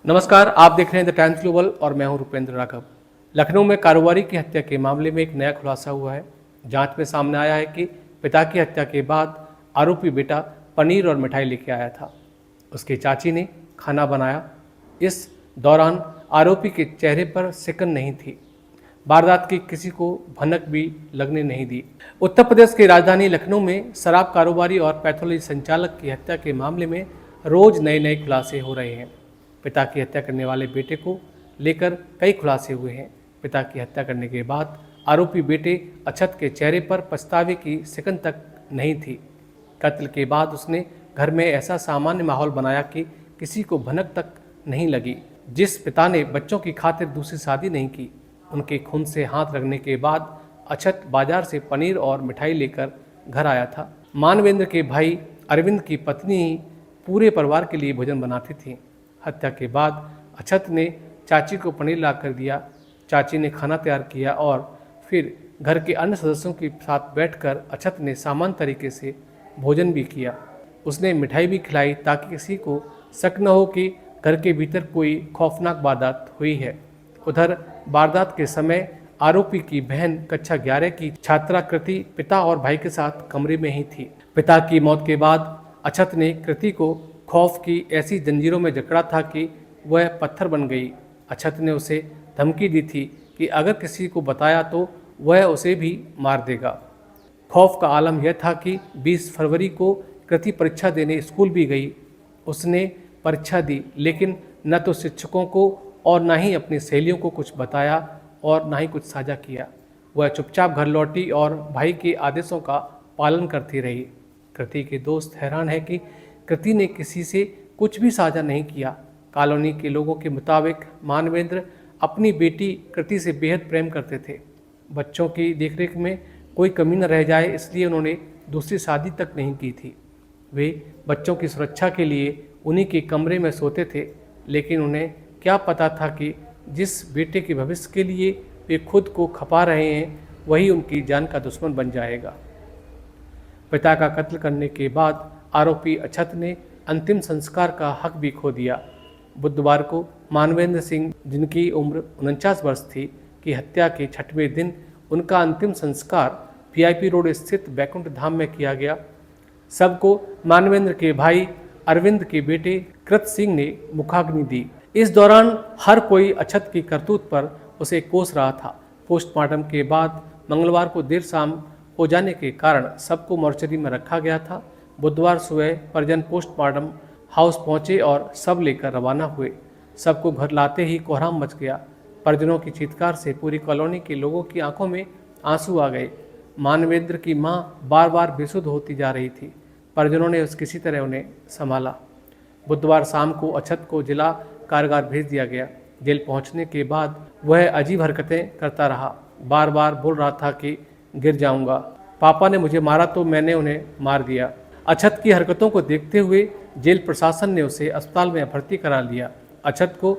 नमस्कार, आप देख रहे हैं द टाइम्स ग्लोबल और मैं हूं रुपेंद्र राघव। लखनऊ में कारोबारी की हत्या के मामले में एक नया खुलासा हुआ है। जांच में सामने आया है कि पिता की हत्या के बाद आरोपी बेटा पनीर और मिठाई लेके आया था। उसकी चाची ने खाना बनाया। इस दौरान आरोपी के चेहरे पर सिकन नहीं थी। वारदात की किसी को भनक भी लगने नहीं दी। उत्तर प्रदेश की राजधानी लखनऊ में शराब कारोबारी और पैथोलॉजी संचालक की हत्या के मामले में रोज नए नए खुलासे हो रहे हैं। पिता की हत्या करने वाले बेटे को लेकर कई खुलासे हुए हैं। पिता की हत्या करने के बाद आरोपी बेटे अक्षत के चेहरे पर पछतावे की सिकन तक नहीं थी। कत्ल के बाद उसने घर में ऐसा सामान्य माहौल बनाया कि किसी को भनक तक नहीं लगी। जिस पिता ने बच्चों की खातिर दूसरी शादी नहीं की, उनके खून से हाथ रगड़ने के बाद अक्षत बाजार से पनीर और मिठाई लेकर घर आया था। मानवेंद्र के भाई अरविंद की पत्नी ही पूरे परिवार के लिए भोजन बनाती थी। हत्या के बाद अक्षत ने चाची को पनीर ला कर दिया। चाची ने खाना तैयार किया और फिर घर के अन्य सदस्यों के साथ बैठकर अक्षत ने सामान्य तरीके से भोजन भी किया। उसने मिठाई भी खिलाई ताकि किसी को शक न हो कि घर के भीतर कोई खौफनाक वारदात हुई है। उधर वारदात के समय आरोपी की बहन कक्षा 11 की छात्रा कृति पिता और भाई के साथ कमरे में ही थी। पिता की मौत के बाद अक्षत ने कृति को खौफ की ऐसी जंजीरों में जकड़ा था कि वह पत्थर बन गई। अक्षत ने उसे धमकी दी थी कि अगर किसी को बताया तो वह उसे भी मार देगा। खौफ का आलम यह था कि 20 फरवरी को कृति परीक्षा देने स्कूल भी गई। उसने परीक्षा दी, लेकिन न तो शिक्षकों को और न ही अपनी सहेलियों को कुछ बताया और न ही कुछ साझा किया। वह चुपचाप घर लौटी और भाई के आदेशों का पालन करती रही। कृति के दोस्त हैरान है कि कृति ने किसी से कुछ भी साझा नहीं किया। कॉलोनी के लोगों के मुताबिक मानवेंद्र अपनी बेटी कृति से बेहद प्रेम करते थे। बच्चों की देखरेख में कोई कमी न रह जाए, इसलिए उन्होंने दूसरी शादी तक नहीं की थी। वे बच्चों की सुरक्षा के लिए उन्हीं के कमरे में सोते थे, लेकिन उन्हें क्या पता था कि जिस बेटे के भविष्य के लिए वे खुद को खपा रहे हैं, वही उनकी जान का दुश्मन बन जाएगा। पिता का कत्ल करने के बाद आरोपी अक्षत ने अंतिम संस्कार का हक भी खो दिया। बुधवार को मानवेंद्र सिंह, जिनकी उम्र 49 वर्ष थी, की हत्या के 6वें दिन उनका अंतिम संस्कार VIP रोड स्थित बैकुंठ धाम में किया गया। सबको मानवेंद्र के भाई अरविंद के बेटे कृत सिंह ने मुखाग्नि दी। इस दौरान हर कोई अक्षत की करतूत पर उसे कोस रहा था। पोस्टमार्टम के बाद मंगलवार को देर शाम हो जाने के कारण सबको मोर्चरी में रखा गया था। बुधवार सुबह परिजन पोस्टमार्टम हाउस पहुंचे और सब लेकर रवाना हुए। सबको घर लाते ही कोहराम मच गया। परिजनों की चीत्कार से पूरी कॉलोनी के लोगों की आंखों में आंसू आ गए। मानवेंद्र की मां बार बार बेसुध होती जा रही थी। परिजनों ने किसी तरह उन्हें संभाला। बुधवार शाम को अक्षत को जिला कारागार भेज दिया गया। जेल पहुंचने के बाद वह अजीब हरकतें करता रहा। बार बार बोल रहा था कि गिर जाऊंगा, पापा ने मुझे मारा तो मैंने उन्हें मार दिया। अक्षत की हरकतों को देखते हुए जेल प्रशासन ने उसे अस्पताल में भर्ती करा लिया। अक्षत को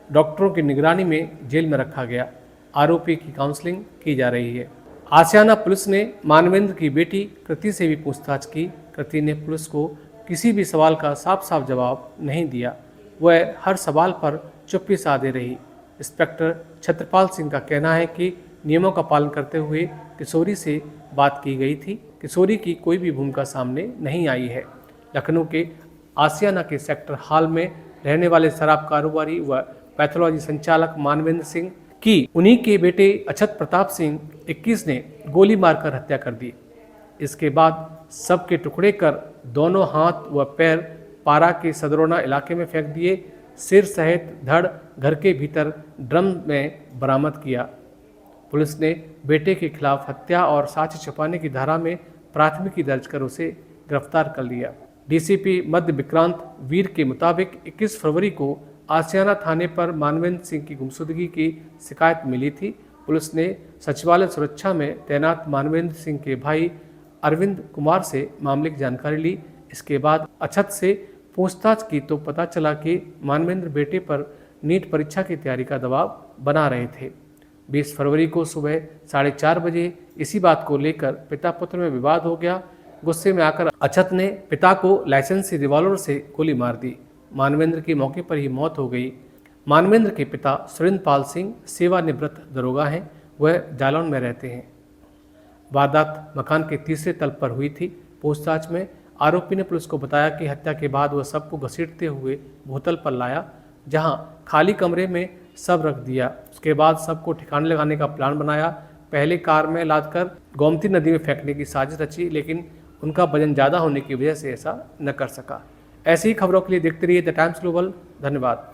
डॉक्टरों की निगरानी में जेल में रखा गया। आरोपी की काउंसलिंग की जा रही है। आशियाना पुलिस ने मानवेंद्र की बेटी कृति से भी पूछताछ की। कृति ने पुलिस को किसी भी सवाल का साफ साफ जवाब नहीं दिया। वह हर सवाल पर चुप्पी साधे रही। इंस्पेक्टर छत्रपाल सिंह का कहना है कि नियमों का पालन करते हुए किशोरी से बात की गई थी। किशोरी की कोई भी भूमिका सामने नहीं आई है। लखनऊ के आशियाना के सेक्टर हॉल में रहने वाले शराब कारोबारी व पैथोलॉजी संचालक मानवेंद्र सिंह की उन्हीं के बेटे अक्षत प्रताप सिंह 21 ने गोली मारकर हत्या कर दी। इसके बाद सबके टुकड़े कर दोनों हाथ व पैर पारा के सदरोना इलाके में फेंक दिए। सिर सहित धड़ घर के भीतर ड्रम में बरामद किया। पुलिस ने बेटे के खिलाफ हत्या और साक्ष्य छुपाने की धारा में प्राथमिकी दर्ज कर उसे गिरफ्तार कर लिया। डीसीपी मध्य विक्रांत वीर के मुताबिक 21 फरवरी को आशियाना थाने पर मानवेंद्र सिंह की गुमशुदगी की शिकायत मिली थी। पुलिस ने सचिवालय सुरक्षा में तैनात मानवेंद्र सिंह के भाई अरविंद कुमार से मामले की जानकारी ली। इसके बाद अक्षत से पूछताछ की तो पता चला कि मानवेंद्र बेटे पर नीट परीक्षा की तैयारी का दबाव बना रहे थे। 20 फरवरी को सुबह 4:30 बजे इसी बात को लेकर पिता पुत्र में विवाद हो गया। गुस्से में आकर अक्षत ने पिता को लाइसेंसी रिवॉल्वर से गोली मार दी। मानवेंद्र की मौके पर ही मौत हो गई। मानवेंद्र के पिता सुरेंद्रपाल सिंह सेवानिवृत्त दरोगा हैं। वह जालौन में रहते हैं। वारदात मकान के तीसरे तल पर हुई थी। पूछताछ में आरोपी ने पुलिस को बताया कि हत्या के बाद वह शव को घसीटते हुए भूतल पर लाया, जहां खाली कमरे में शव रख दिया। उसके बाद शव को ठिकाने लगाने का प्लान बनाया। पहले कार में लादकर गोमती नदी में फेंकने की साजिश रची, लेकिन उनका वजन ज़्यादा होने की वजह से ऐसा न कर सका। ऐसी ही खबरों के लिए देखते रहिए द टाइम्स ग्लोबल। धन्यवाद।